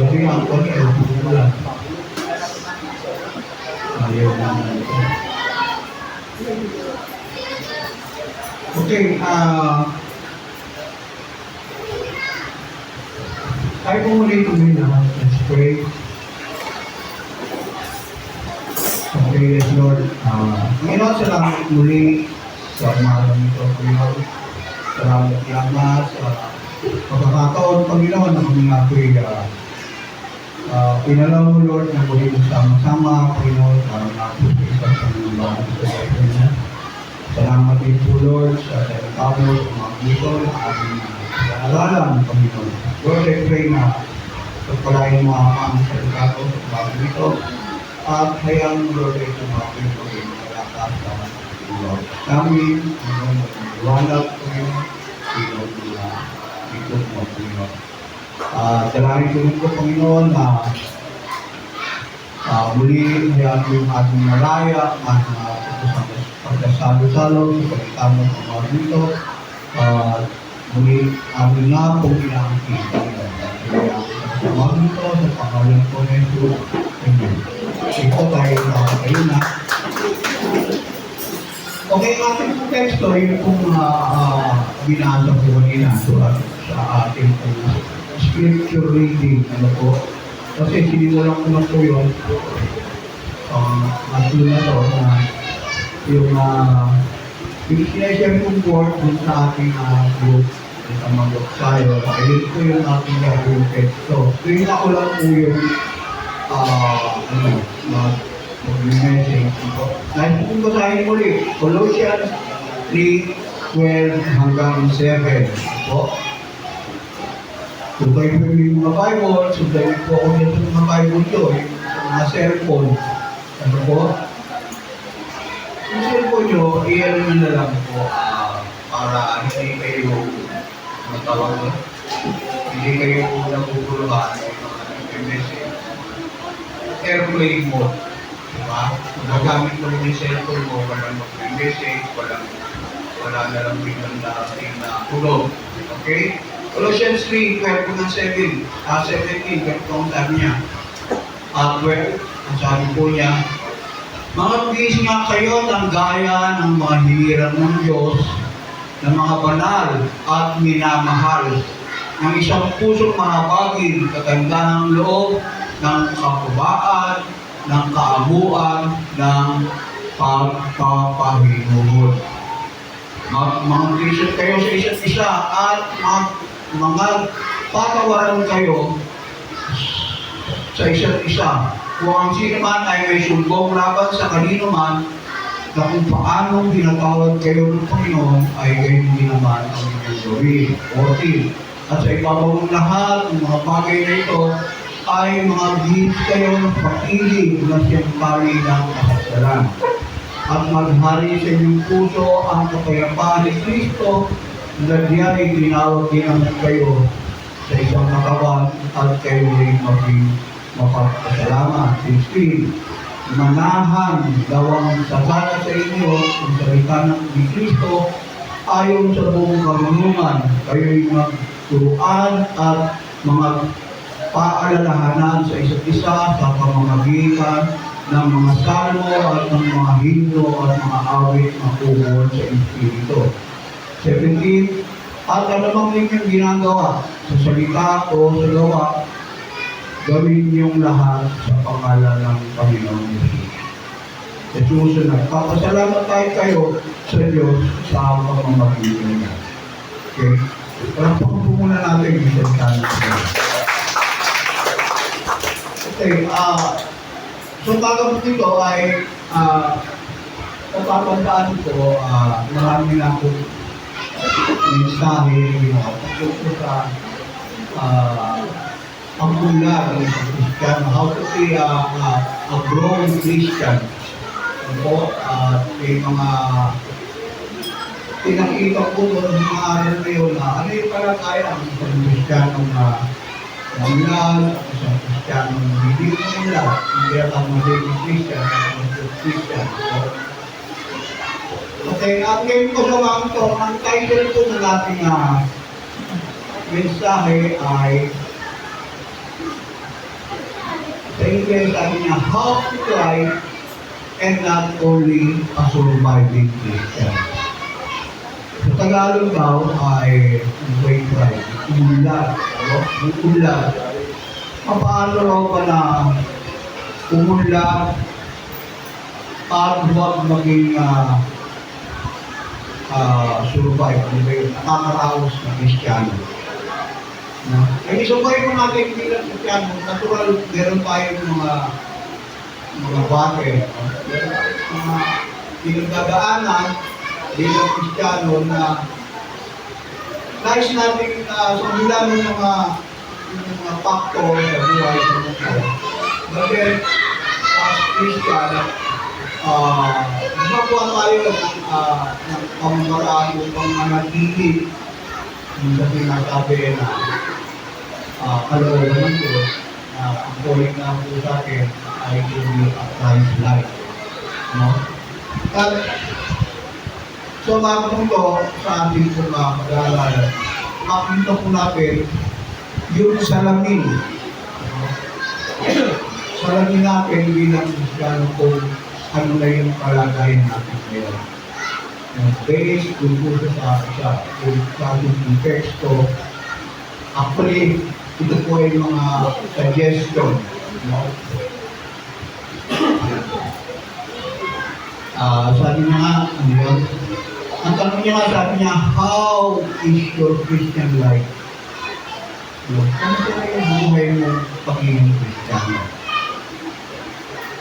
Kasi ang kanya ay pumulan. Ayaw na. Okay, tayo po muli tumina. Let's pray. Okay, yes, Lord. Panginoon, salamat muli sa umagang ito, Panginoon. Salamat sa pagkakataon, Panginoon, na kami nga po'y pinalaw mo, Lord, na muli sama-sama, Panginoon, para nga po sa isang sa mga bahan sa ito niya. Salamat din po, Lord, sa tao, sa mga dito, na aming alalan, Panginoon. Lord, I pray na pagpalain mo ang sa tao, sa bahan dito, at hayang mo, Lord, ay tumakin po rin, malakas sa Lord. Kami, Panginoon, magpaliwanag, Panginoon, Panginoon, ikot mo, Panginoon. Salamat po, Panginoon, na muli hayaan mo yung ating malaya at pagkasalo-salo sa pagkatamo ng mga dito. Muli amin nga pong inaangkin. Kaya sa mga dito, sa pangalan ko na ito, amen. Ito tayo na. Okay, ating teksto, yun pong binasa ko kanina sa ating scripture reading. Ano po? Kasi sinimulan ko na po yun. Matlo na to na yung sinashare kong board dun sa ating group sa mga tayo. Ayun po yung ating gagawin teksto. Tuwing ako lang po yung mag-message po. Dahil kung basahin muli, Colossians 3:12 hanggang 7 po. Sundayin po yung mga Bible, sundayin po ako nito ng mga Bible nyo, yung mga cellphone. Ano po? Yung cellphone nyo, i-ano nyo na lang po para hindi kayo matawag na. Hindi kayo naguguluhan yung message. Airplane mode. Diba? Kung nagamit mo rin yung cellphone mo, walang mag-message, wala na lang biglang darating na tulog. Okay? Colossians 3:12 hanggang 17, ganito ang sabi niya. 12, ang sabi po niya, mga pagis nga kayo ng gaya ng mga hiniran ng Diyos, ng mga banal at minamahal, ng isang pusong mahabagin, katanda ng loob, ng kakubaan, ng kaabuan, ng pagpapahinuhod. Mga Christian kayo sa isa't isa at mga patawaran kayo sa isa't isa. Kung ang sino man ay may sumbong laban sa kanino man, na kung paanong pinatawad kayo ng Panginoon, ay gayon din naman ang inyong gawin. 14. At sa ibabaw ng lahat ng mga bagay na ito, ay mga gihit kayo ng pag-ibig na siyang pari ng kasasalan. At maghari sa inyong puso ang kapayapaan ni Kristo, na diyan ay tinawag din naman kayo sa isang nakawan at kayo rin maging mapagpasalamat. 16. Manahan gawang sasana sa inyo ang salita ng Kristo ayon sa buong karunungan. Kayo'y magturuan at mga paalalahanan sa isa't isa sa pamamagitan ng mga salmo at ng mga himno at mga awit na puhon sa Espiritu. 17. At alamang ninyong ginagawa sa salita o sa gawa, gawin niyong lahat sa pangalan ng Panginoon Jesus. Sa susunod, papasalamat tayo sa Diyos sa pamamagitan niya. Okay? Palakpakan po muna natin yung salita ng Diyos. Okay, so bagam dito ay napapandaan ko, marami na akong mensahe pagkakot sa ang bulag ng Christian, how to be a grown Christian. Po, may mga pinakita ko doon sa mga aral na yun na ano yung kalagayan ng isang Kristiyano na manglal, isang Kristiyano na hindi mo nila, hindi ang magiging Christian, ang Christian. Okay, at ngayon ko sa mga ito, ang title po ng ating mensahe ay English, sabi niya, how to thrive and not only a surviving Christian. Sa Tagalog daw ay way thrive, umunlad. Umunlad. Paano raw ba na umunlad at huwag maging survive, nakakaraos na Kristiyano. No? Ay isubay ko natin bilang Kristiyano, natural, meron tayong mga bagay, mga pinagdadaanan bilang Kristiyano na nais natin sundan ng mga factor sa buhay sa mundo. But then, as Christian, magawa tayo ng pamamaraan upang manatili sa sinasabi na kalooban ng Diyos na ang calling na po sa akin ay to be a Christ life. No? At so mga punto sa ating pag-aaral, makita po natin yung salamin. Salamin natin bilang Kristiyano kung ano na yung kalagayan natin ngayon. Based kung po sa ating teksto, actually, ito po ay mga suggestion. No? Sabi niya nga, ano yun? Ang tanong niya nga, sabi niya, how is your Christian life? Kamusta na yung buhay mo pagiging Kristiyano?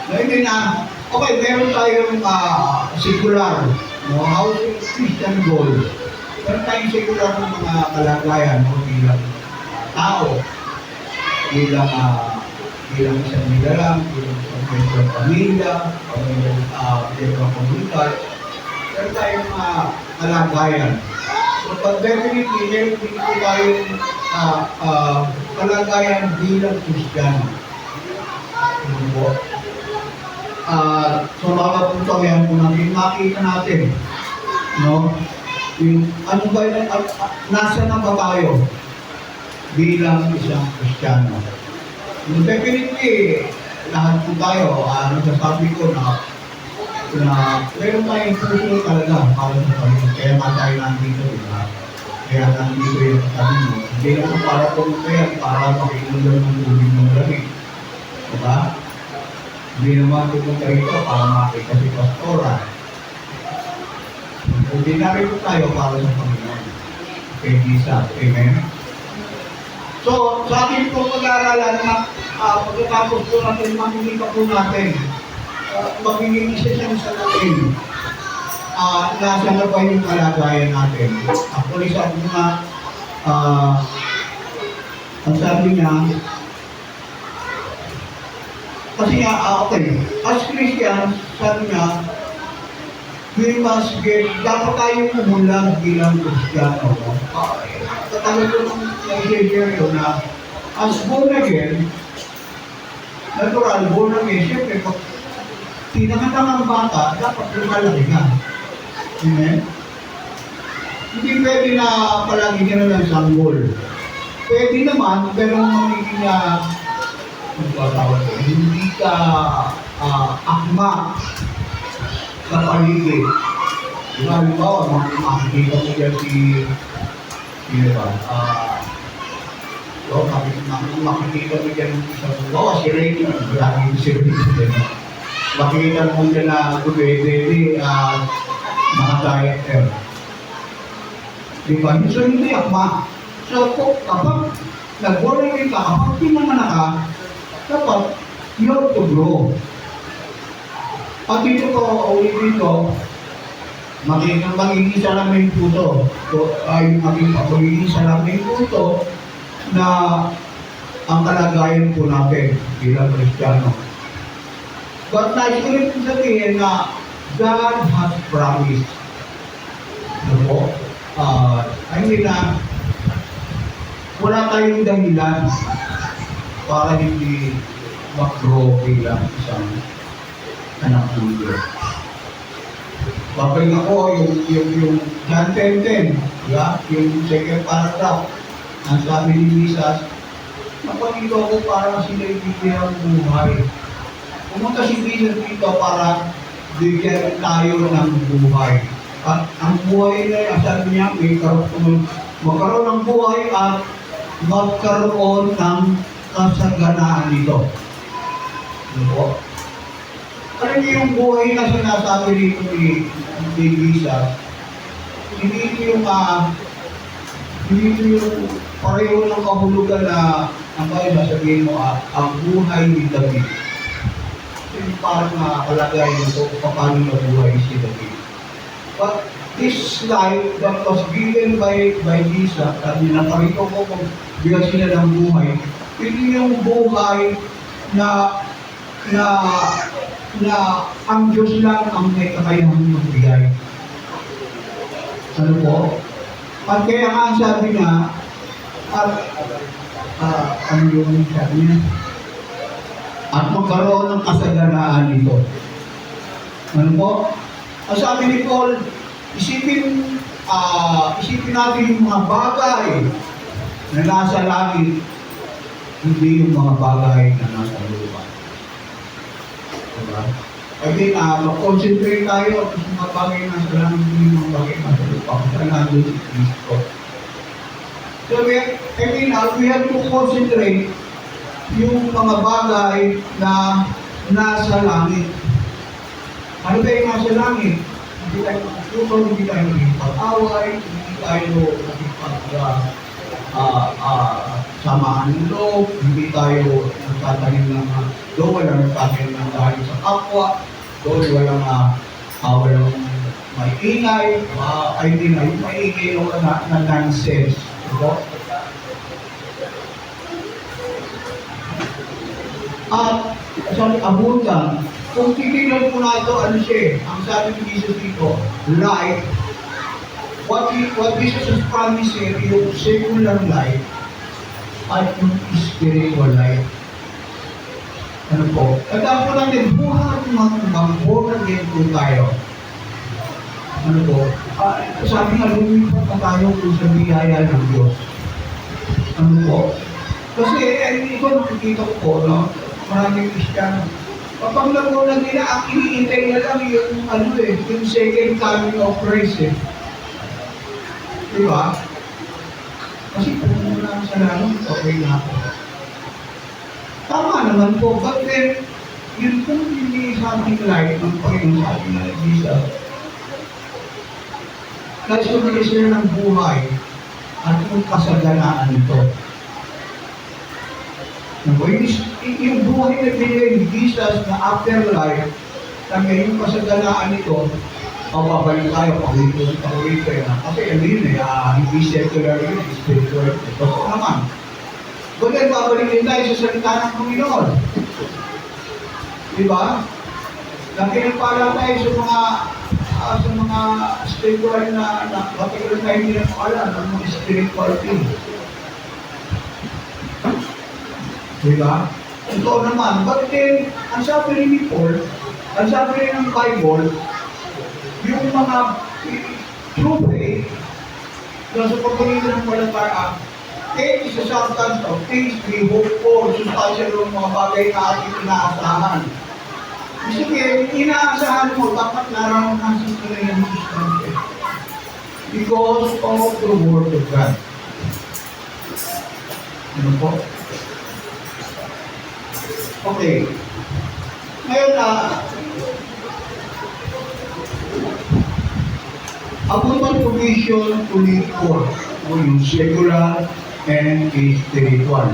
Hindi na, okay, meron tayong secular, no? How is Christian goal? Meron tayong secular ng mga kalagayan, no? Bilang tao, bilang isang nilalang, bilang isang pamilya, bilang komunidad. Meron tayong kalagayan. So, but definitely, meron din po tayong kalagayan bilang Kristiyano. Ano po? So, mga punto yan po natin, makita natin, no? Yung, ano ba yun, nasa na ba tayo bilang isang Kristiyano? Definitely, lahat po tayo, nasasabi ko na meron tayong puso talaga para sa Panginoon. Kaya nga tayo nandito, diba? Kaya nandito yung katabi mo. Hindi naman para pumuntayan, para makinulang ng tubig ng lamig. Diba? Hindi naman pumunta rito para makita si Pastora. Hindi namin po tayo para sa Panginoon. Kay Jesus. Amen? So, sa ating po pag-aaralan na pagkatapos po natin, makikita po natin magiging isa siyang salamin. Nasa na ba yung kalagayan natin? Actually, sabi nga, ang sabi niya, kasi nga, okay, as Christian, sabi niya, we must get, dapat tayo kumulang bilang Kristiyano. Tatawag ko ng nag-share yun na, as born again, natural, born again, siyempre, pag pinakatangang bata, dapat lumalaki ka. Amen? Hindi pwede na palagi ka na lang sanggol. Pwede naman, pero magiging hindi ka akma sa paligid. Halimbawa, makikita mo yan makikita mo yan si Rachel, lagi si Rachel. Makikita mo dyan na gubede, mga diet. Diba? So, hindi akma. So, kapag nag-born ka, kapag pinanganak ka, dapat you have to grow. At dito ko, ulit dito, magiging salamin po ito. Ay magiging salamin po ito na ang kalagayan po natin bilang Kristiyano. But nais ko rin sabihin na God has promised. Ano po? I mean na wala tayong dahilan para hindi mag-grow bilang isang anak ng Diyos. Babalik ako yung John 10:10, diba? Yung second paragraph, ang sabi ni Jesus, Nagpapalito ako para sila ibigyan ng buhay. Pumunta si Jesus dito para bigyan tayo ng buhay. At ang buhay na sabi niya, magkaroon ng buhay at magkaroon ng kasaganaan nito. Ano po? Ano yung buhay na sinasabi dito ni Jesus? Hindi ito yung pareho ng kahulugan na ang tayo sasabihin mo, ang buhay ni David. Yung parang nakalagay nito paano nabuhay si David. But this life that was given by Jesus, at naparito ko kung bigyan sila ng buhay, hindi yung buhay na ang Diyos lang ang may kakayahang magbigay. Ano po? At kaya nga sabi niya, ano yung sabi niya? At magkaroon ng kasaganaan nito. Ano po? Ang sabi ni Paul, isipin natin yung mga bagay na nasa langit, hindi yung mga bagay na nasa lupa. Diba? Again, mag-concentrate tayo sa mga bagay na nasa langit, hindi yung mga bagay na nasa lupa. Kung nandun si Cristo. So, we have to concentrate yung mga bagay na nasa langit. Ano ba yung nasa langit? Hindi tayo magtutunan, hindi tayo magpag-away, hindi tayo samaan ng loob, hindi tayo nagtatanim ng doon, walang nagtatanim ng dahil sa kapwa, doon walang may ingay, hindi na yung maingay o na nonsense. At sabi, abundant. Kung titignan po na ito, ano siya, ang sabi ni Jesus dito, life, what Jesus is promising, yung secular life, at yung spiritual life. Ano po? Tandaan po lang din, buhat mga born again po tayo. Ano po? Sabi nga, lumipat na tayo kung sa biyaya ng Diyos. Ano po? Kasi, ito nakikita ko po, no? Maraming Kristiyano. Kapag nagunan nila, ang iniintay na lang yung second coming of Christ eh. Diba? Kasi kung muna sa lalong, okay na ako. Tama naman po, but then, yun kung hindi something like ng Panginoon sa ating na Jesus. Nagsumalis sila ng buhay at yung kasaganaan nito. Yung buhay na binigay ni Jesus na afterlife, na ngayong kasaganaan nito, babalik tayo, pakulit na. Kasi ano yun hindi secular yun, spiritual. Ito naman. Kaya babalik din tayo sa salita ng Panginoon. Diba? Nakinagpala tayo sa mga spiritual na particular tayo hindi na pala ng mga spiritual thing. Diba? Ito naman. But then, ang sabi rin ni Paul, ang sabi rin ng Bible, yung mga true faith, sa pagpapalitan ng palataya, faith is a substance of things we hope for, substantial ng mga bagay na ating inaasahan. Sige, inaasahan mo, dapat naranasan ka na yung substantial. Because of the Word of God. Ano po? Okay. Ngayon abundant provision to live for yung secular and spiritual.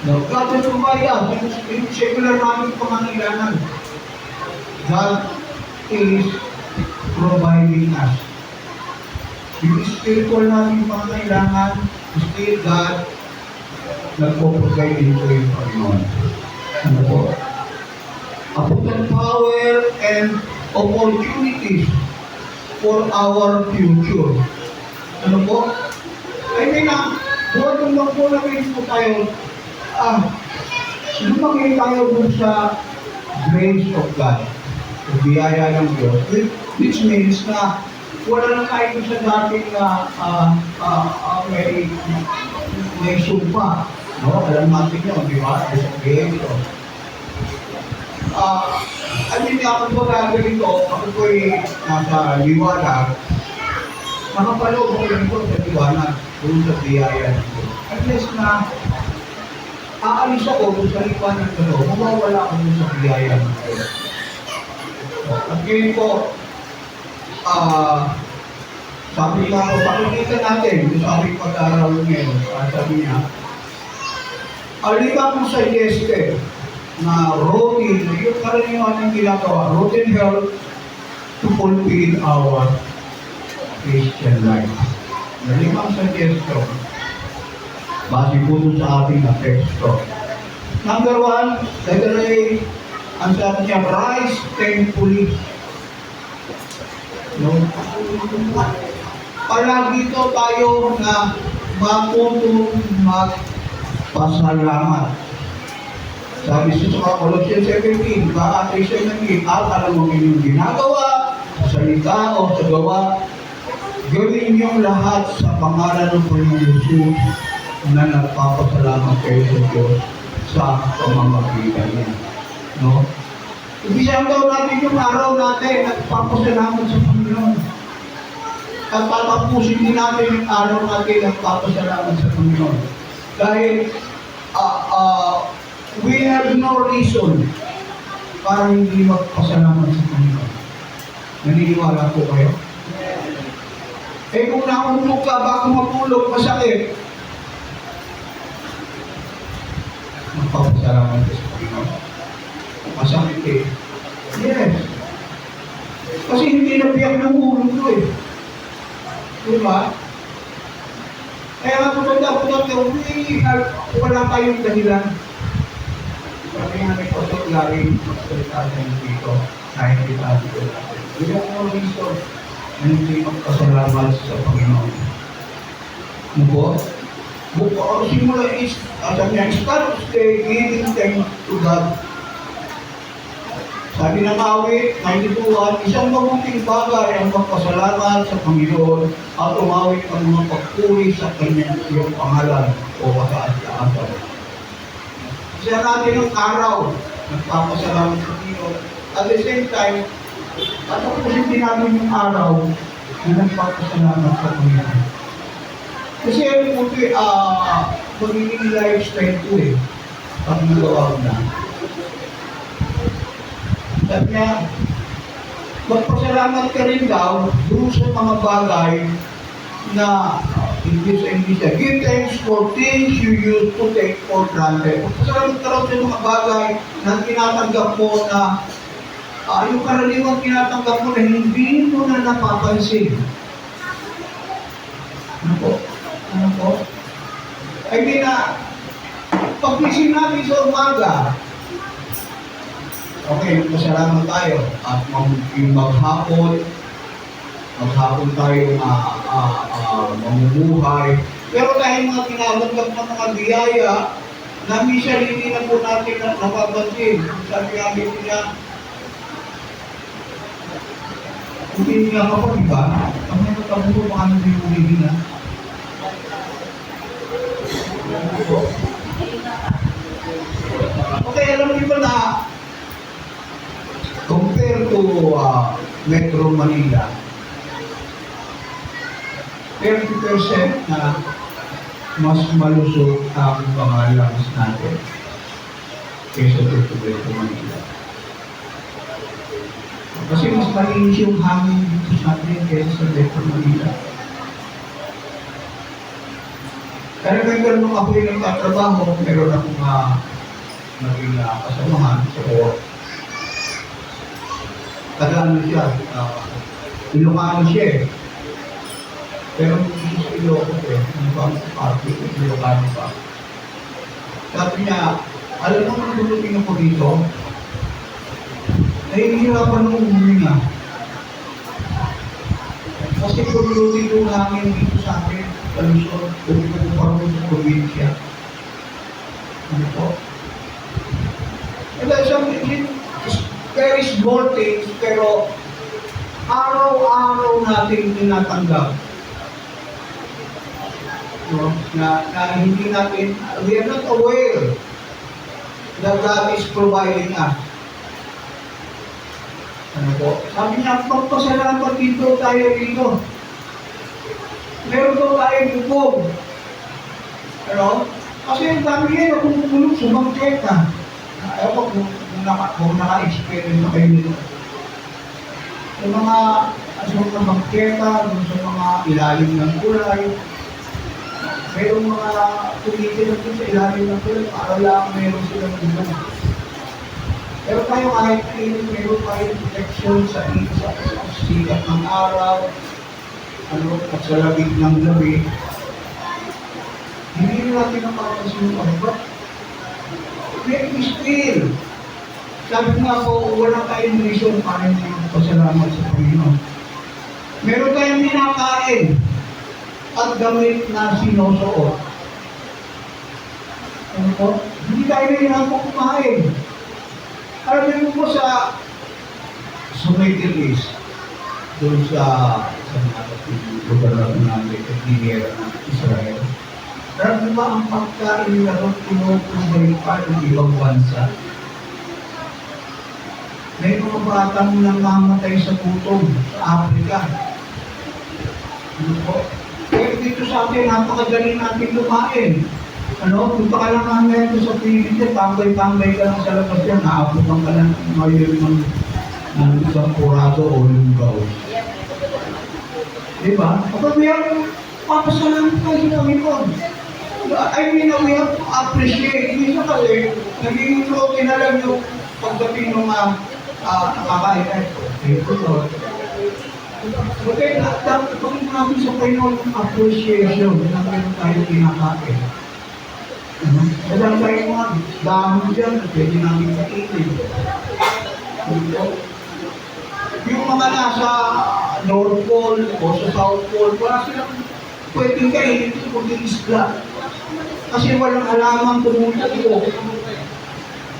Now, God will provide us yung secular namin pangangailangan. God is providing us. Yung spiritual namin pangangailangan, still God nagpo-provide dito yung Panginoon. Ano po? Abundant power and opportunities for our future. Ano po? I mean, buwan lang po namin po tayo, lumagay tayo dun sa grace of God, sa biyaya ng Diyos, which means na wala na tayo sa dating may sumpa No? Alam natin yun, di ba? Disengage. I mean, ako po gagawin ko, ako po'y nasa liwanag, nakapaloob ako rin po sa liwanag, doon sa biyaya nito. At least na, aalis ako doon sa liwanag nito, mawawala ako doon sa biyaya nito. At ngayon po, sabi nga po, pakikita natin, yung sabi pag-aaral ngayon, sabi niya, alika kong suggested na routine, yung karaniwan ng ginagawa, routine help to fulfill our Christian life. Nalimang suggestion, base po sa ating teksto. Number 1, letter A, ang sabi niya, rise thankfully. No? Palagi ito tayo na matutong magpasalamat. Sabi sa Colossians 17, bakit siya naging at alam mo inyong ginagawa, sa salita o sa gawa, gawin niyong lahat sa pangalan ng Panginoon Jesus na nagpapasalamat kayo sa Diyos sa pamamagitan niya. No? Ibisang daw natin yung araw natin, nagpapasalamat sa Panginoon. At tatapusin din natin yung araw natin, nagpapasalamat sa Panginoon. Dahil, we have no reason para hindi magpasalamat sa Panginoon. Naniniwala po kayo? Eh kung naulog ka, bago matulog, masakit. Magpapasalamat ka sa Panginoon. Masakit eh. Yes. Kasi hindi nabiyak ng ulo ko eh. Diba? Kaya nga pumunta, wala tayong dahilan. Sabi nga may pasok galing magsalita sa dito, kahit hindi tayo dito natin. We have no reason na hindi magpasalamat sa Panginoon. Ano po? Ang simula is, sabi niya, start giving thanks to God. Sabi ng awit, 92, isang mabuting bagay ang magpasalamat sa Panginoon at umawit ang mga pagpuri sa kanyang iyong pangalan o kataas-taasan. Siya natin ang araw, nagpapasalamat sa Panginoon. At the same time, tatapusin din namin yung araw na nagpapasalamat sa Panginoon. Kasi yung magiging lifestyle ko eh, pag nagawa ko na. Sabi niya, magpasalamat ka rin daw doon sa mga bagay na English. Give thanks for things you used to take for granted. Magpasalamat ka raw sa mga bagay na tinatanggap mo na yung karaniwang tinatanggap mo na hindi mo na napapansin. Ano po? Ano po? I mean pag-isip natin sa umaga, okay, magpasalamat tayo at maghapon tayo mamumuhay. Pero dahil mga tinatanggap ng mga biyaya, na minsan hindi na po natin napapansin. Sabi namin niya, hindi niya ka pa, diba? Ang mga tabo po, baka nang hindi na. Okay, alam niyo ba na compared to Metro Manila, 30% na mas malusog ang mga lungs natin kaysa to Metro Manila. Kasi mas malinis yung hangin dito sa atin kaysa sa Metro Manila. Kaya nung ako yung nagtatrabaho, meron akong naging kasamahan sa work. Taga-ano siya, Ilocano siya eh. Pero hindi siya Ilocano eh. Ano ba ang party? Ilocano pa. Sabi niya, alam mo kung tulutin ako dito? Nahihirapan ng huminga. Kasi tulutin yung hangin dito sa akin. Palusot, parang sa probinsya. Ano po? Ito isang very small things, pero araw-araw natin tinatanggap. no? Na hindi natin, we are not aware that God is providing us. Ano po? Sabi niya, magpasalamat dito tayo dito. Meron daw tayong bubog. Ano? Kasi ang dami ngayon, kung tulog, sumangketa. Ewan kung naka-experience na kayo nito. Sa mga bangketa, sa mga ilalim ng kulay, mayroong mga tumitin natin sa ilalim ng kulay, para lang mayroon silang ulan. Pero tayo kahit mayroon tayong protection sa sikat ng araw, at sa labig ng gabi, hindi natin napapansin yung ano ba? Let me still. Sabi nga po, wala tayong reason para hindi pasalamat sa Panginoon. Meron tayong minakain at gamit na sinusuot. Ano po? Hindi tayo nahihirapang kumain. Alam mo po sa Middle East, doon sa lugar namin, sa Giniera ng Israel, marami ba ang pagkain nila doon pinupulay pa ng ibang bansa? May mga batang namamatay sa gutom sa Africa. Ano po? Pero dito sa atin, napakagaling natin lumain. Ano? Punta ka lang namin sa Pilipinas, tambay-tambay ka lang sa labas yan, naabutan ka lang ngayon ng isang kurado o lugaw. Diba? Kapag mayroong papasalamat tayo sa Panginoon. I mean, we have to appreciate. Hindi sa kasi, naging routine na lang yung pagdating ng nakakain na ito. Ito to. Okay, dapat pagdating namin sa Panginoon ng appreciation na meron tayo kinakain. Kailan tayo mga dahon dyan na pwede namin kainin. Yung mga nasa North Pole o sa South Pole, wala silang pwedeng kainin ito kung isla. Kasi walang alamang pumunta ito.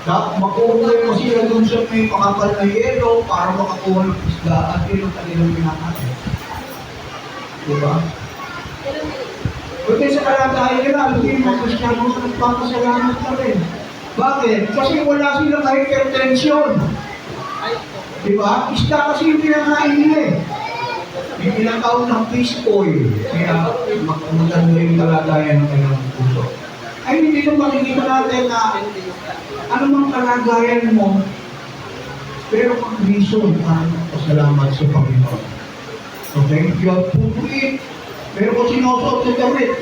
Makukuha mo sila dun sa may makapal na yelo para makakuha ng isla at yun ang kanilang pinakain. Diba? Pwede sa kalagayan nila, hindi mo Kristiyano sa nagpapasalamat na rin. Bakit? Kasi wala silang hypertension. Diba? Isda kasi yung pinakain nila eh. May pinakaon ng fish oil. Kaya maganda yung kalagayan ng kanilang puso. Ay, hindi nung makikita natin na anumang kalagayan mo, pero kung reason para pasalamat sa Panginoon. Okay? You have food to eat, pero kung sinusuot sa damit,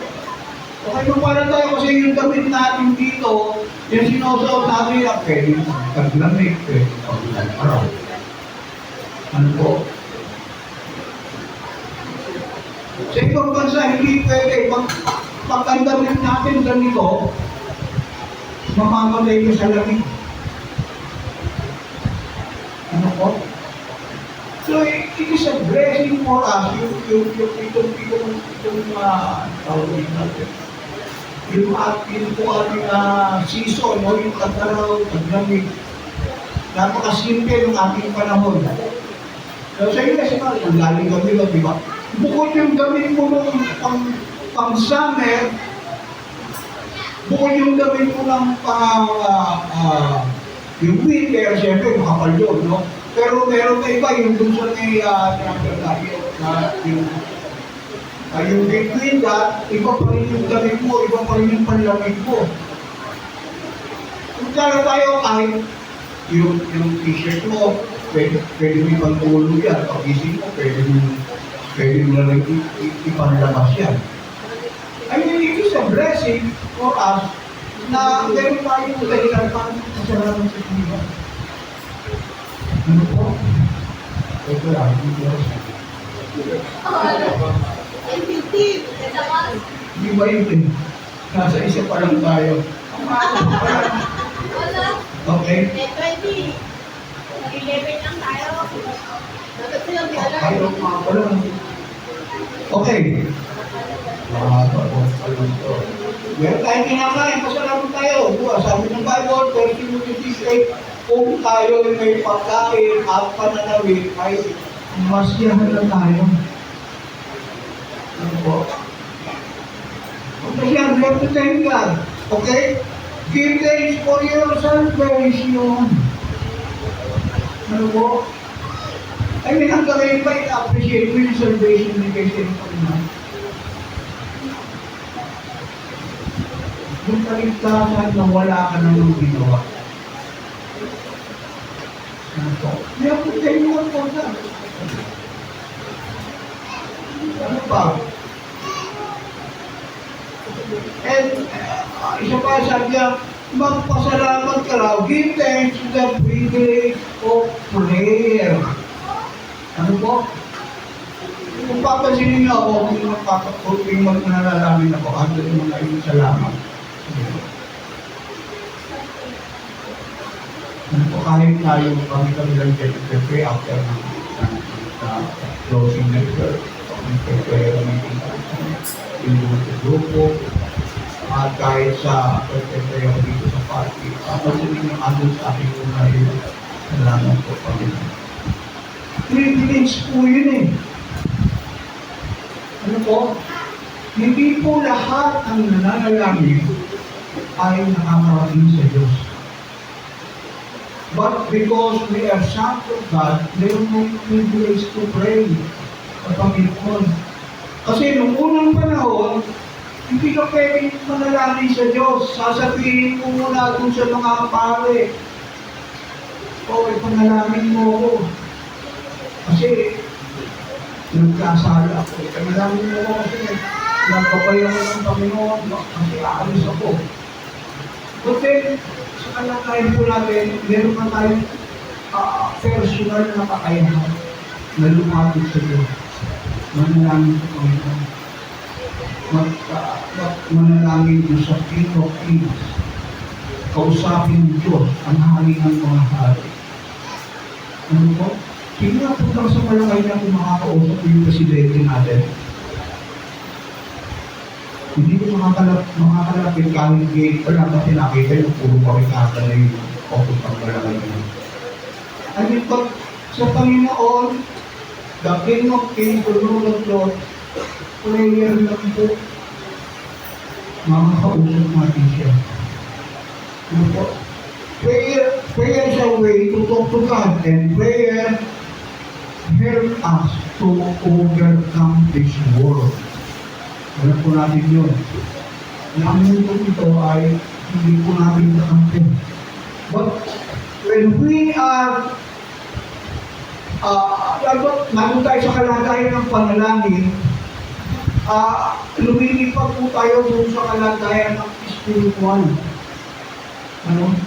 okay, kung para tayo kasi yung damit natin dito, yung sinusuot natin, pwede paglamig, pwede pag-araw. Ano po? Sa ibang bansa, hindi pwede. Pag ang damit natin ganito, mamamatay ka sa lamig. Ano po? So, it is a blessing for us. Itong tawagin natin. Yung po ating season, yung tag-araw, tag-lamig. Napakasimple ng ating panahon. So, sa iyo kasi ang galing kami ba, di ba? Bukod yung gamit mo ng pang-summer, bukod yung gamit mo ng yung winter, siyempre makapal yun, no? Pero meron na iba, yung dun sa may yung between that, iba pa rin yung gamit mo, iba pa rin yung panlamig mo. Kung tala tayo kahit yung t-shirt mo, pwede mo ipantulog yan, pag-isip mo, pwede mo na lang ipanlabas yan. I mean, it is a blessing for us na meron tayong dahilan para masalamat sa Panginoon. Ano po? Ito lang, hindi ko hindi ba yun? Nasa isa pa lang tayo. Okay? 20. 11 lang tayo. Dapat silang di alam. Ayaw mga pala. Okay. Meron tayong kinakain, pasalamat tayo. Sabi ng Bible, 1 Timothy 6:8, kung tayo may pagkain at pananawin, ay masyahan na tayo. Ano po? Kasi yan, we have to thank God. Okay? Give thanks for your salvation. Ano po? I mean, hanggang ngayon ba, i-appreciate mo yung salvation ni Kasi Panginoon? Yung kaligtasan na wala ka namang ginawa. Ano po? We have to thank God for that. Ano pa? And isa pa sabi niya, magpasalamat ka raw. Give thanks to the privilege of prayer. Ano po? Kung papansinin niyo ako, kung magmanalalamin ako, ano yung mga iyong salamat. Ano po, kahit tayo kami lang dyan, prepare after ng closing lecture, prepare kami yung grupo, at kahit sa prepare ako dito sa party, papansinin niyo ano sa aking mga iyong salamat po Panginoon. Privilege po yun eh. Ano po? Hindi po lahat ang nananalangin ay nakakarating sa Diyos. But because we are sons of God, meron mong privilege to pray sa Panginoon. Kasi nung unang panahon, hindi ka pwedeng manalangin sa Diyos. Sasabihin mo muna dun sa mga pare, ipanalangin mo ako. Kasi, nagkasala ako. Panalangin mo ako kasi nagpapayaw ng Panginoon kasi aalis ako. But then, sa kalagayan po natin, meron na tayong personal na kakayahan na lumapit sa Diyos. Manalangin sa Panginoon. Manalangin mo sa King of Kings. Kausapin ng Diyos ang hari ng mga hari. Ano po? Sige nga, punta sa malakay na kung makakausap ko yung presidente natin. Hindi ko makakalapit kahit gate pa lang kasi nakita yung puro barikada na yung focus ng malakay na. I mean, pag sa Panginoon, the King of Kings, the Lord of Lords, prayer lang po, makakausap natin siya. Ano po? Prayer is a way to talk to God, and prayer help us to overcome this world. Alam po natin yun. Ang mundo ito ay hindi po natin nakampi. But when we are nandun tayo sa kalagayan ng panalangin, lumilipad po tayo doon sa kalagayan ng spiritual.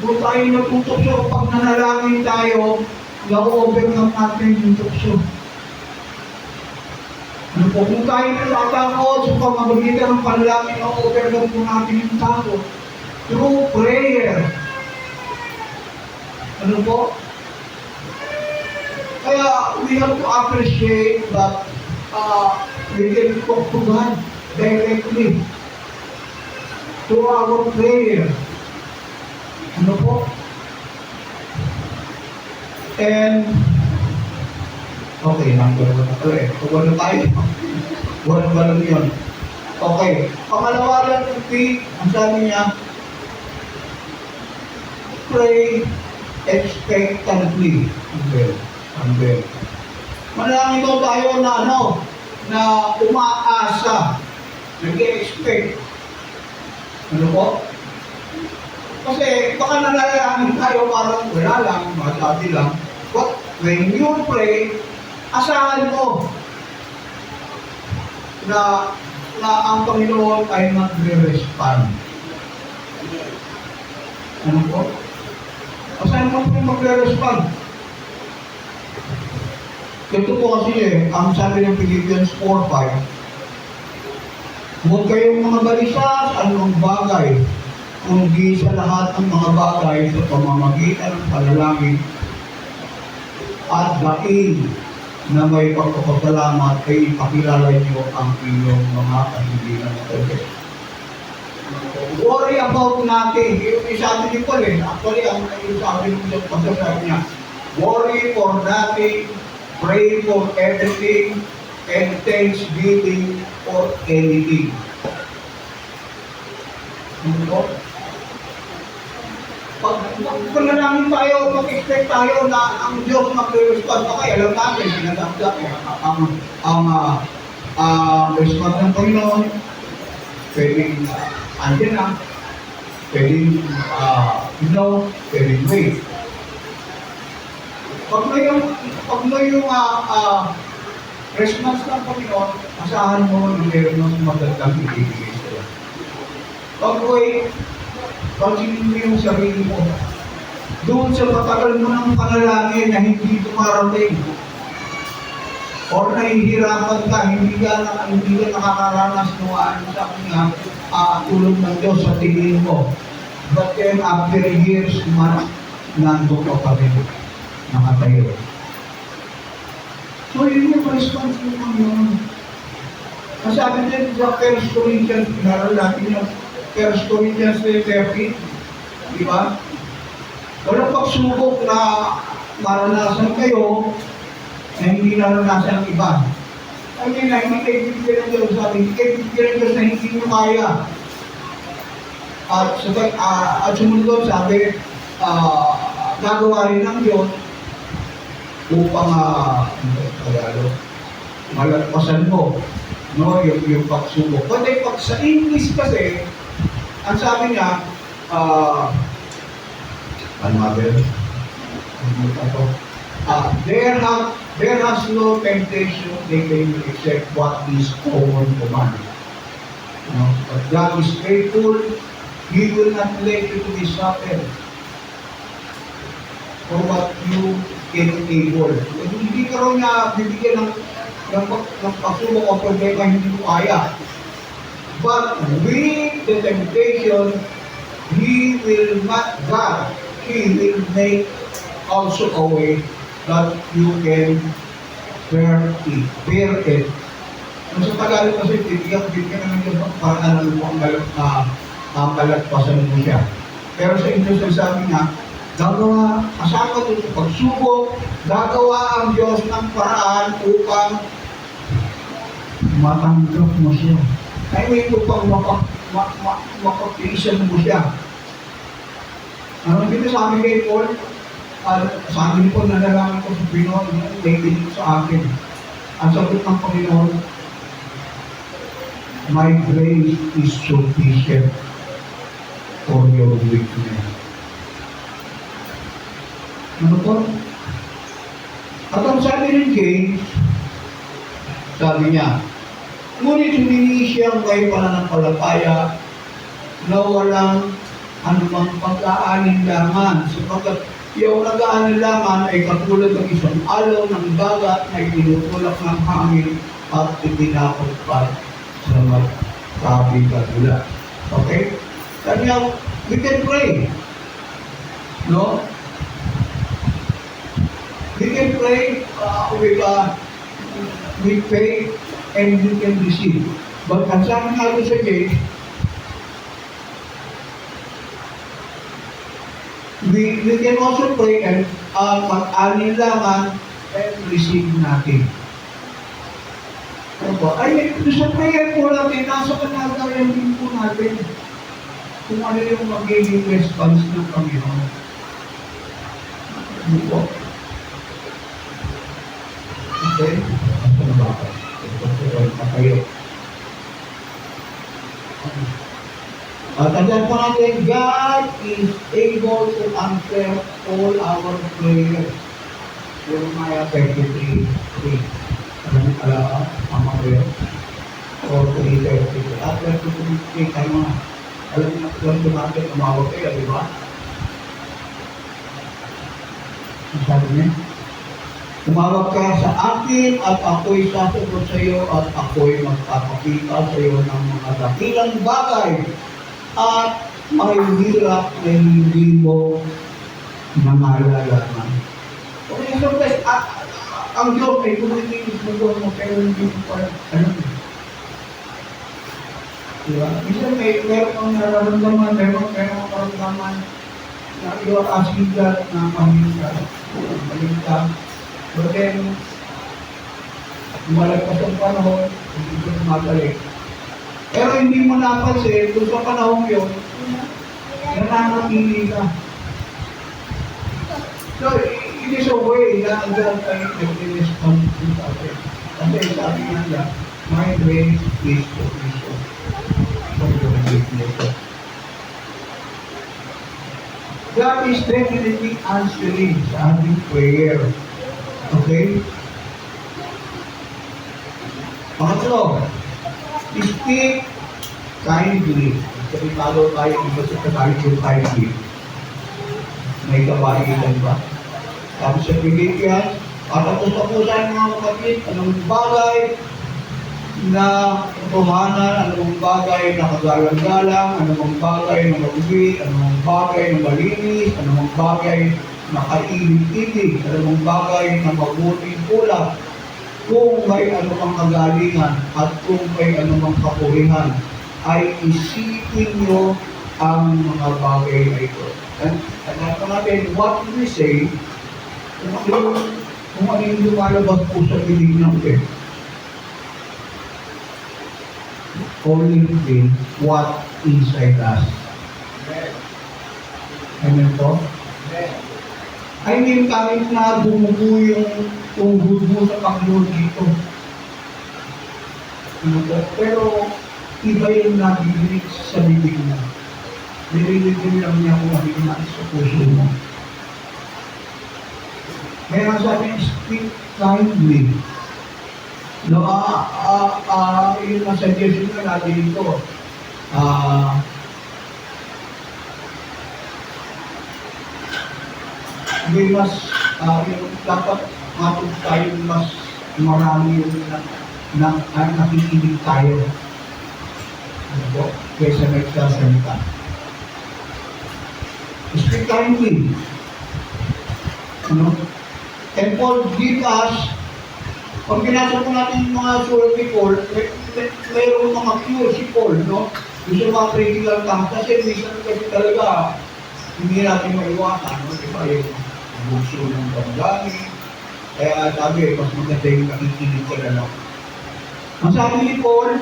Kung tayo nagtutukso, pag nanalangin tayo, na-overcome natin yung tukso. Kung tayo natatakot sa pamamagitan ng panalangin, na-overcome po natin yung takot. Through prayer. Ano po? Kaya we have to appreciate that we can talk to God directly through our prayer. Ano po? And, okay, number 1 na ito eh. Kung ano tayo, 1 ba lang yun? Okay. Pangalawa lang, ang sabi niya, pray expectantly. Ambil. Manalangin daw tayo na na umaasa, nag-expect. Ano po? Kasi baka nanalangin tayo parang wala lang, masabi lang. But when you pray, asahan mo na ang Panginoon ay magre-respond. Ano po? Asahan mo po magre-respond. Ito po kasi ang sabi ng Philippians 4:5, huwag kayong mga balisa sa anumang bagay, kundi sa lahat ng mga bagay sa pamamagitan ng panalangin at daing na may pagpapasalamat ay ipakilala niyo ang inyong mga kahilingan sa Diyos. Worry about nothing. Yung sabi ni Paul actually ang sabi ng Diyos pagkasabi niya, worry for nothing, pray for everything, and thanksgiving for anything. Ano po? Pag panalangin tayo, mag-expect tayo na ang Diyos mag-respond. Okay, alam natin, sinadakdak ang response ng Panginoon, pwedeng andyan na, pwedeng no, pwedeng wait. Pag na yung response ng Panginoon, asahan mo na meron ng magandang ibigay sila. Pag wait, pansinin mo yung sarili mo. Doon sa matagal mo ng panalangin na hindi tumarating, or nahihirapan ka, hindi ka nakakaranas ng sa tulong ng Diyos sa tingin mo. But then, after years, nandun ka pa rin, nakatayo. So, yun yung response mo Panginoon. Masabi din sa 1 Corinthians, pinaral natin yung 1 Corinthians 13, di ba? Walang pagsubok na maranasan kayo na hindi naranasan ng iba. Sabi na, hindi kayo bibigyan ng Diyos, sabi, hindi kayo bibigyan ng Diyos na hindi nyo kaya. At sumunod, sabi, gagawa rin ng Diyos upang, malagpasan mo, no, yung pagsubok. Kasi pag sa English kasi, ang sabi niya, there has no temptation they can except what is common to man. No? But God is faithful, He will not let you to be suffered for what you can able. Hindi ka rin na bibigyan ng pagsubok o problema hindi mo kaya. But with the temptation, He will make also a way that you can bear it. Sa Tagalog kasi, bibigyan ng Diyos para alam mo ang kalagpasan mo siya. Pero sa English, sabi niya, asahan ka doon sa pagsubok, gagawa ang Diyos ng paraan upang matanggap mo siya. Ay may upang makapisan mo siya. Ano dito sabi kay Paul? Sabi ni Paul, nanalangin ko sa Pinoon, nakikinig sa akin. Ang sagot ng Panginoon, my grace is sufficient for your weakness. Ano po? At ang sabi ng James, sabi niya, ngunit humingi siyang may pananampalataya na walang anumang pag-aalinlangan, sapagkat yung nag-aalinlangan ay katulad ng isang alaw ng dagat na itinutulak ng hangin at itinapagpad sa magkabigatulan. Okay? Kanya, we can pray. No? We can pray with faith and we can receive. But ang sabi nga sa James, we can also pray and mag-alinlangan and receive natin. Ano ba? Ay, sa prayer po natin, nasa kanagayan din po natin kung ano yung magiging response ng Panginoon. Ano po? Okay? Ito na ba? Ito pa kayo. Tandaan pa natin, God is able to answer all our prayers. Jeremiah 33:3. Alam ang mga prayer. Or 3:33. At 33 tayo mga. Alam niyo natin, umawag kayo, di ba? Ang sabi niya, umawag ka sa akin at ako'y sasagot sa iyo at ako'y magpapakita sa iyo ng mga dakilang bagay at may hirap na hindi mo nangalalaman. Okay, so guys, ang Diyos ay kumikinis mo mo pero hindi mo pa diba? Minsan meron kang nararamdaman, meron kang karamdaman na you are asking God na maling ka. But then, malagpas ang panahon, hindi ko na magaling. Pero hindi mo napansin, kung sa panahon yun, Nananatili ka. So, it is a way na hanggang tayo nag-respond to natin. Kasi sabi nga niya, my way is to please you. For your weakness. God is definitely answering sa ating prayer. Okay? Pangatlo, speak kindly. Kasi talo tayo dito sa tagalog yung kindly. May kabaitan ba? Tapos sa Pilipinas, patapos-tapusan mga kapatid, anong bagay na katotohanan, anong bagay na kagalang-galang, anong bagay na mabuti, anong bagay na malinis, anong bagay na kaibig-ibig, anong bagay na mabuting kulak, kung may anumang kagalingan at kung may anumang kapurihan, ay isipin nyo ang mga bagay na ito. And natin, what we say, kung ano yung lumalabas po sa piling natin. Only within what inside us. Amen po? I mean, kahit na bumubu yung tuhod mo sa Panginoon dito. Ano po? Pero, iba yung nabibinig sa bibig mo. Nililipin lang niya kung ano yung nais sa puso mo. Kaya sabi, speak kindly. No, yung suggestion na natin ito, may mas, yung dapat matug tayo mas marami yung nakikinig tayo. Ano po? Kaysa nagsasalita. Speak kindly. Ano? And Paul give us, pag binasa po natin yung mga surat ni Paul, mayroong mga cure si Paul, no? Yung sa mga critical times, kasi minsan kasi talaga, hindi natin maiwasan, no? Diba yung bukso ng damdamin, kaya sabi, mas maganda yung nakikinig ka na lang. Ang sabi ni Paul,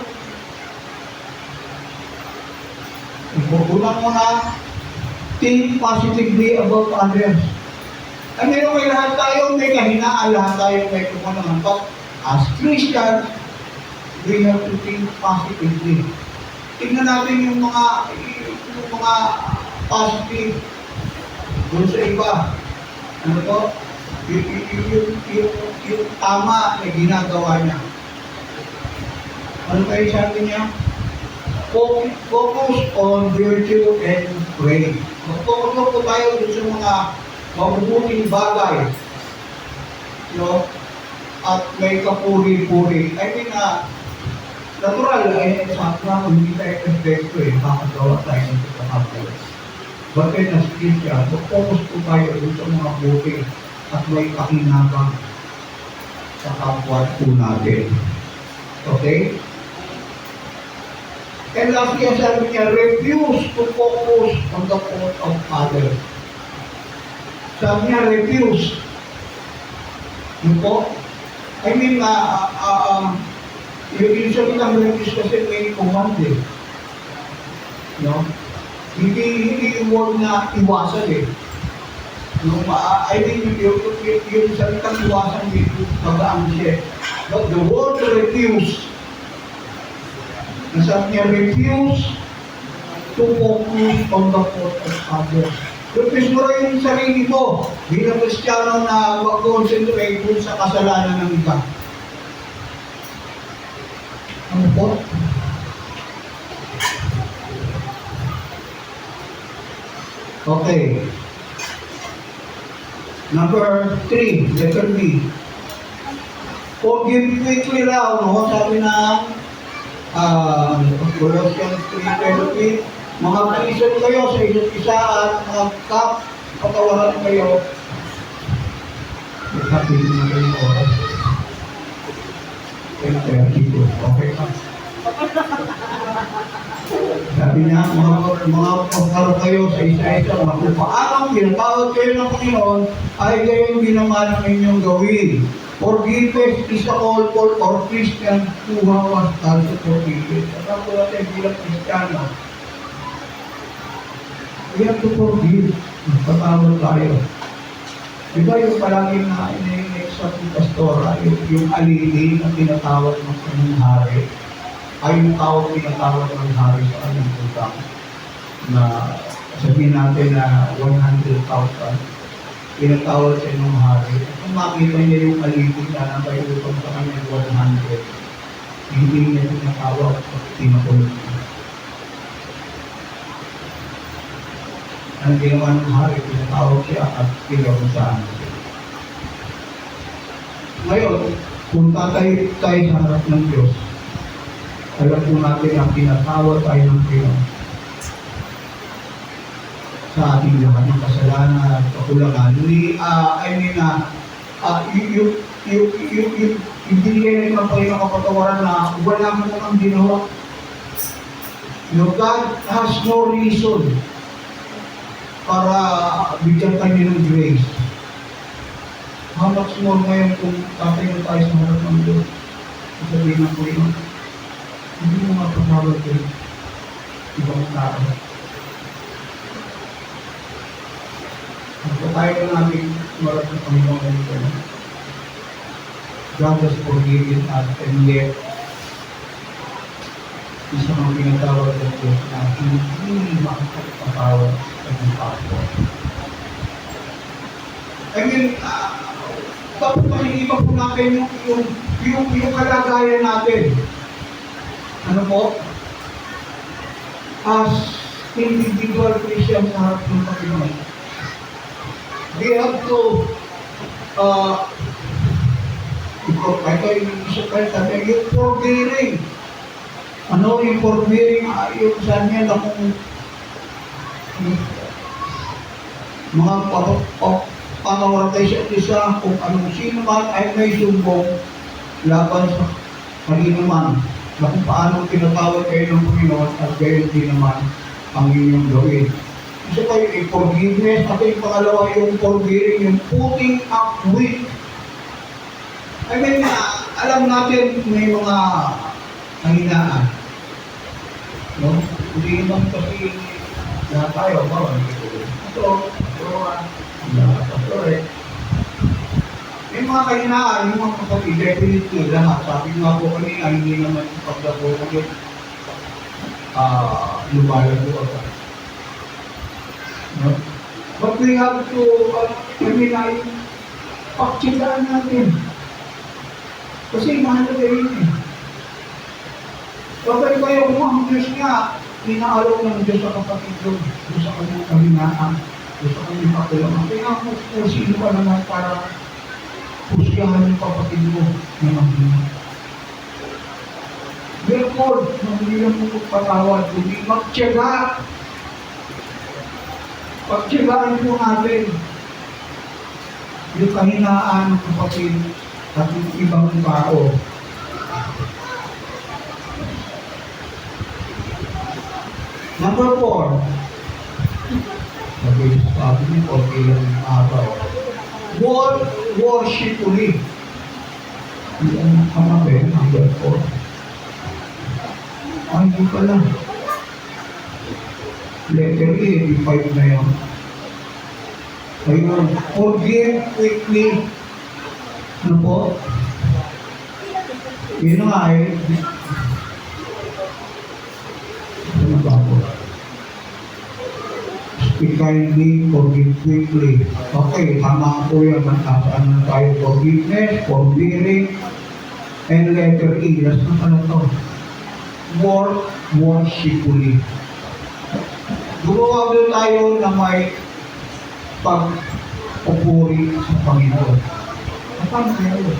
unang muna, think positively about others. Ay, meron may lahat tayo, may kahinaan, lahat tayo may kumanangan. But as Christians, we have to think positively. Tingnan natin yung mga positive doon sa iba. Ano to? Yung tama na ginagawa niya. Ano kayo sabi niya? Focus on virtue and pray. Mag-focus po tayo doon sa mga mabubuting bagay, no? At may kapuri-puri. I mean, natural, ay sa akin, hindi tayo perfecto makagawa tayo ng pagkakapuri. But then, as Christian, focus po tayo dun sa mga buti at may pakinabang sa kapwa po natin. Okay? And lastly, sabi niya, refuse to focus on the fault of others. Sabi niya, refuse. Yun po? I mean, yung sabi ng refuse kasi may command eh. No? Hindi yung word na iwasan eh. No? I mean, yung salitang iwasan dito, magaan siya. But the word refuse, nasabi niya, refuse to focus on the fault of others. Refuse mo rin yung sarili mo bilang Kristiyano na mag-concentrate dun sa kasalanan ng iba. Ano po? Okay. Number 3, letter B. Forgive quickly raw, no? Sabi na Colossians 3:20, mga kaisan kayo sa isa't isa at patawaran kayo. Sabi na kayo yung oras. Okay pa. Sabi niya, mga pagkaro kayo sa isa-isa, mga kung paanong pinatawad kayo ng Panginoon, ay gayon ginawa ng inyong gawin. Forgiveness is a call for all Christians who have also forgiven. Saka po natin bilang Kristiyano, We have to forgive. Magpatawad tayo. Di ba yung palagi na ine-next sa pastora, yung alili na tinatawag ng kanyang hari, ay yung tao tinatawag ng hari sa kanyang utang na sabihin natin na 100,000 tinatawag sa inyong hari. At kung makita niya yung alili na may utang sa kanyang 100, hindi niya tinatawag at tinatawag niya. Ang ginawa ng hari, tinatawag siya at pinarusahan siya. Ngayon, kung tayo sa harap ng Diyos, alam po natin ang tinatawag tayo ng Diyos sa ating lahat ng kasalanan at kakulangan. Yung binigay na ng Panginoon kapatawaran na wala mo namang ginawa. God has no reason para bigyan tayo ng grace. How much more ngayon kung tatayo tayo sa harap ng Diyos? Sabihin ng Panginoon, hindi mo mapatawad kayo ibang tao. Tayo namin marap ng Panginoon ngayon. God has forgiven us and yet isa mga pinatawag ng Diyos na hindi makapagpatawad sa mga tao. I mean, dapat makikita po natin yung kalagayan natin. Ano po? As individual Christians sa harap ng Panginoon. We have to yung forbearing. Ano yung forbearing? Yung saan yan akong mga patawaratay sa isa kung anong sino man ay may sumbong laban sa kanino man na kung paano tinatawag kayo ng Panginoon at gayon din naman ang inyong gawin. Isa kayo yung forgiveness at yung pangalawa yung forbearing, yung putting up with. I mean, alam natin may mga kahinaan. No? Hindi naman kasi lahat tayo, bawal ito, may mga kahinaan, yung mga kapatid, definitely lahat. Sabi nga po kanina, hindi naman yung pagdako ulit lumalago agad. No? But we have to, pagkitaan natin. Kasi mahalaga yun eh. Kapag kayo kung ang Diyos nga, inaalaw ng Diyos sa kapatid doon sa kanyang kahinaan, sa kanyang kakulangan. Kaya kung sino ka naman para pusyahan yung kapatid mo na mahina. Therefore, hindi lang mo patawad, hindi magtiyaga. Pagtiyagaan po natin yung kahinaan ng kapatid at yung ibang tao. Number 4. Sabi niyo, okay lang yung araw. Worshipfully. Yung kamabe, number 4. Ay, hindi pala. Letter A, yung 5 na yun. Ayun, forgive quickly. Ano po? Yun nga eh. Ano ba po? Speak kindly, forgive quickly. Okay, tama po yan. Saan na tayo? Forgiveness, forbearing, and letter E. Last na pala to. Worshipfully. Gumawa doon tayo na may pag-upuri sa Panginoon. Paano kaya yun?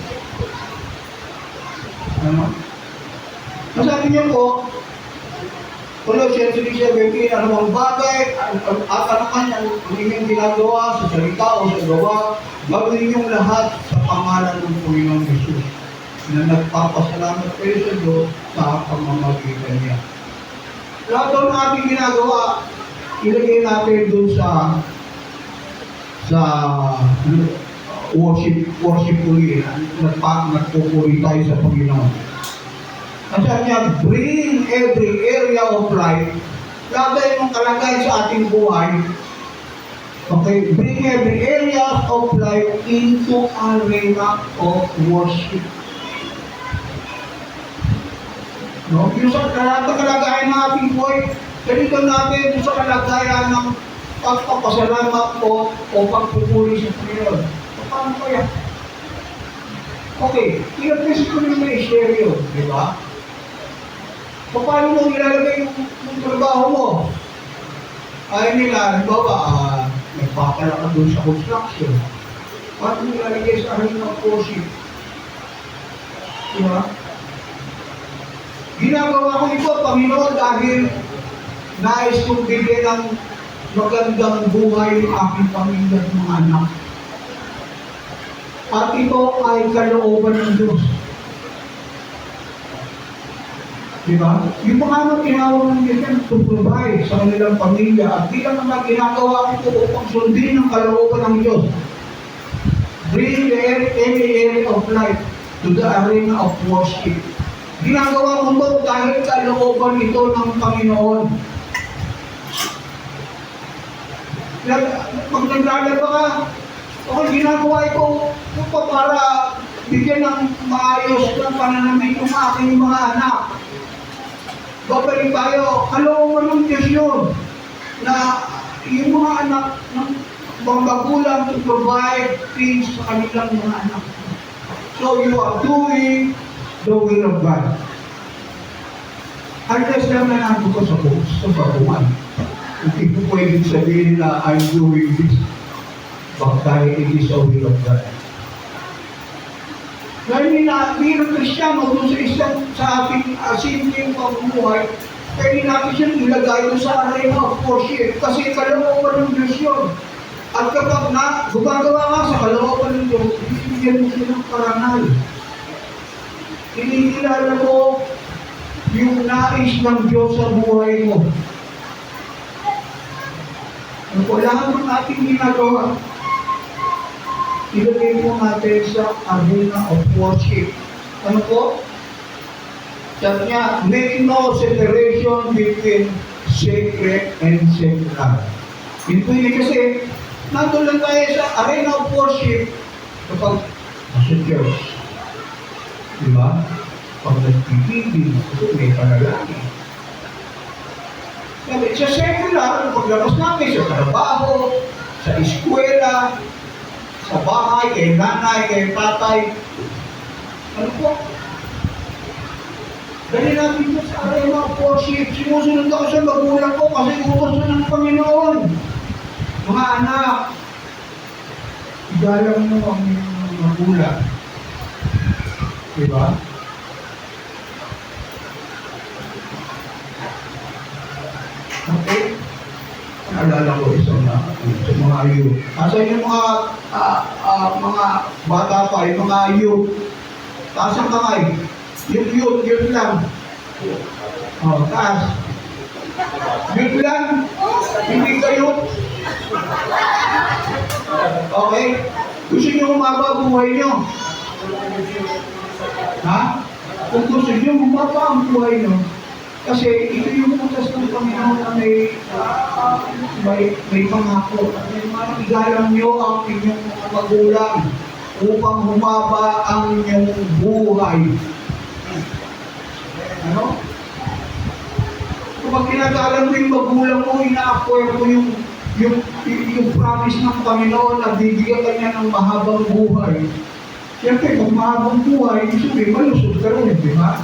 Ano? Masabi niyo po, Colossians 3:17, anumang bagay at anuman ang inyong ginagawa sa salita o sa gawa, gawin niyong lahat sa pangalan ng Panginoong Jesus na nagpapasalamat kayo sa Diyos sa pamamagitan niya. Lahat ng ating ginagawa, ilagay natin doon sa worshipfully, nagpupuri tayo sa Panginoon. Ang sabi niya, bring every area of life lagay mong kalagay sa ating buhay. Okay, bring every area of life into arena of worship. No? Yung sa kalagayan ng ating buhay, ganito natin yung sa kalagayan ng pagpapasalamat o pagpupuri sa Panginoon. Paano kaya? Okay, i-address ko rin may i-share yun, di ba? Paano mo ilalagay yung trabaho mo? Ay nila, halimbawa, nagpapala ka doon sa construction. Paano mo ilalagay sa arena of worship? Di ba? Ginagawa ko ito, Panginoon, dahil nais kong bigyan ng magandang buhay ng aking pamilya at mga anak. At ito ay kalooban ng Diyos. Diba? Yung mga ano tinawag ng Diyos yan, to provide sa kanilang pamilya. At di lang naman ginagawa ko upang sundin ng kalooban ng Diyos. Bring every area of life to the arena of worship. Ginagawa ko ito dahil kalooban ito ng Panginoon. Pag naglalaba ka, okay, ginagawa ito para bigyan ng maayos ng pananamit ng aking mga anak. Babalik tayo, kalooban ng Diyos yun, na yung mga anak ng mga magulang to provide things sa kanilang mga anak. So you are doing the will of God. Unless lang na nandun ko sa babuan. Hindi ko pwedeng sabihin na I'm doing this. Dahil it is the will of God. Dahil bilang Kristiyano doon sa ating simpleng pamumuhay, pwede natin siyang ilagay doon sa arena of worship kasi kalooban ng Diyos yun. At kapag gumagawa ka sa kalooban ng Diyos, ibigyan mo siya ng parangal. Inikilala mo yung nais ng Diyos sa buhay mo. Lahat ng ating ginagawa, ilagay po natin sa arena of worship. Ano po? Sabi niya, make no separation between sacred and secular. Ito yun kasi, nandun lang tayo sa arena of worship kapag sa church. Diba? Pag nagtitibig, may panalangin. Sabi, sa secular, paglabas namin sa trabaho, sa eskwela, sa bahay, kay nanay, kay tatay. Ano po? Dali natin ito sa arena of worship. Sinusunod ako sa magulang ko kasi utos na ng Panginoon. Mga anak, igalang mo ang inyong magulang. Diba? Okay? Naalala ko isang sa mga youth. Asa yung mga bata pa, yung mga youth. Taas ang kamay. Youth lang. Oh, taas. Youth lang. Hindi ka youth. Okay? Gusto nyo umaba buhay nyo? Ha? Kung gusto nyo umaba ang buhay nyo, kasi ito yung utos ng Panginoon na may pangako. Igalang nyo ang inyong mga magulang upang humaba ang inyong buhay. Ano? Kapag kinagalang mo yung magulang mo, ina-acquire mo yung promise ng Panginoon na bibigyan ka niya ng mahabang buhay. Siyempre, kung mahabang buhay, sabihin, malusog ka rin, di ba?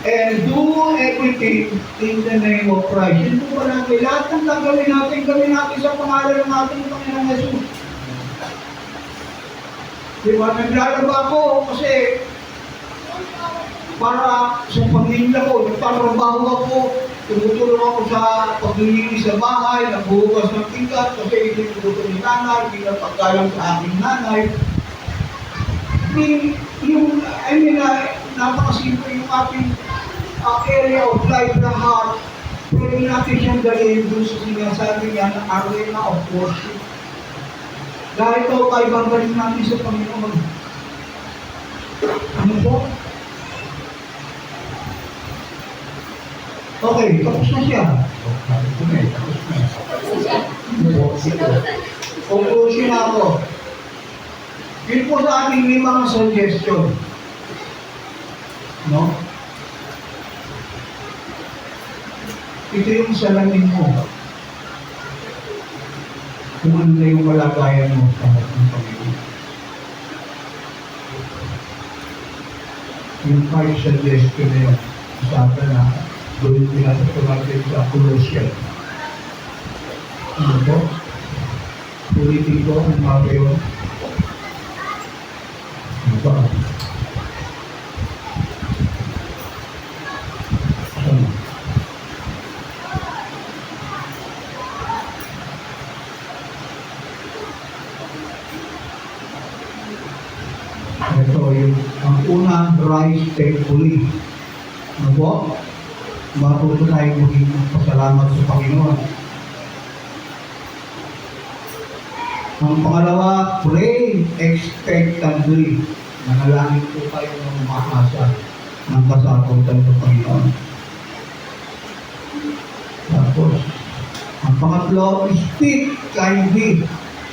And do everything in the name of Christ. Yun po ba natin? Lahat ng gagawin natin sa pangalan ng ating Panginoong Jesus. Diba? Naglalaba ako kasi para sa pamilya ko, nagtatrabaho ako, tumutulong ako sa paglilinis sa bahay, nagbuhugas ng tingkat, kasi ito yung gusto ni nanay, bilang pagkalang sa aking nanay. Napakasimple yung ating area of life na heart. Pwede natin siyang dalhin doon sa sinasabi niya na arena of worship. Dahil ito, kaibang galing natin sa Panginoon. Ano po? Okay, tapos na siya. Tapos na. Ano po? Ito. Conclusion ako. Yun po sa ating limang suggestion. No? Ito yung salamin mo. Kung ano na yung malagayan mo sa harap ng Panginoon. Yung 5 suggestion na yun, sabi na, doon pinasok natin sa Colossians. Ano po? Ulitin ko ang mga yun. Ano ba? Ano? Ito yung ang una, rise thankfully. Ano po? Matuto tayo maging pasalamat sa Panginoon. Ang pangalawa, pray expectantly. Manalangin po tayo ng umaasa ng kasagutan sa Panginoon. Tapos, ang pangatlo, speak kindly.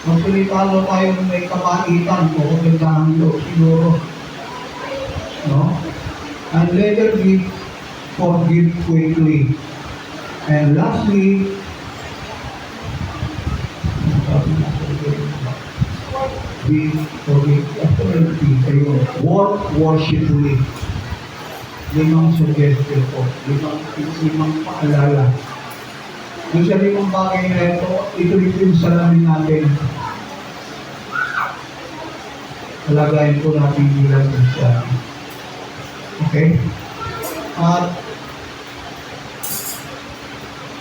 Magsalita tayo ng may kapaitan o kagandahan loob siguro. No? And later forgive quickly. And lastly, work worshipfully. Limang suggestion po. Limang paalala. Yung sa limang bagay na ito yung salamin natin. Alagayin po natin bilang Kristiyan. Okay? At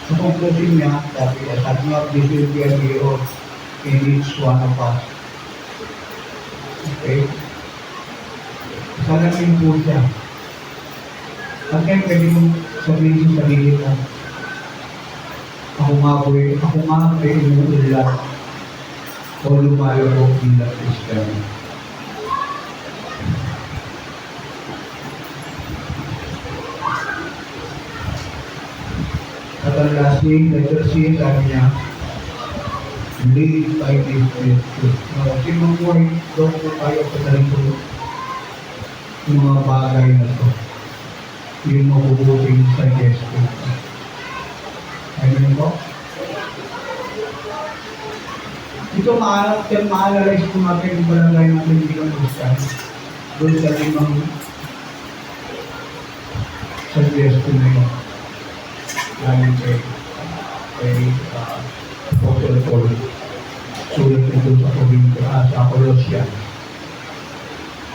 sa conclusion niya, sabi nga, this will be a hero in each one of us. Okay? Salamin po siya. At kaya pwede mong sabihin sa sarili mo, ako nga ay umuulat o lumalabog bilang Kristiyan. At ang lastly, letter C, sabi niya, live by this truth. Sinong buhay, doon po tayo sa sarito yung mga bagay na ito. Yung mabubuting suggestion. Ayun po. Ito maalala ko natin yung barangay natin bilang Kristiyan. Doon sa limang suggestion na yun. Galing kay Apostle Paul. Sulit ito sa Colossians.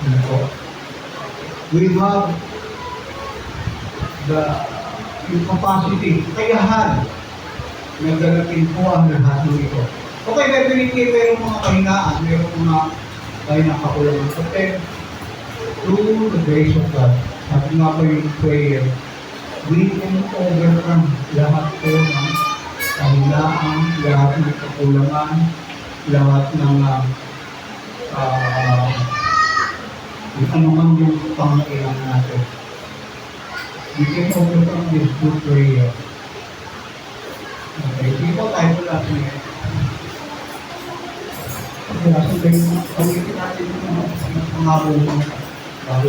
Ano po? We have yung capacity, kayahan na ganatin po ang lahat ng ito. Okay, definitely, mayroong mga kahinaan, mayroong mga kahinaan kakulangan. But then, through the grace of God, at nga po yung prayer, we can overcome lahat po ng kahinaan, lahat ng kakulangan, lahat ng ano man yung pangailangan natin. We can overcome this through prayer. Okay, hindi po tayo pala niya. Kaya sa tayo, pag-itin natin yung mga pangabo mo, bago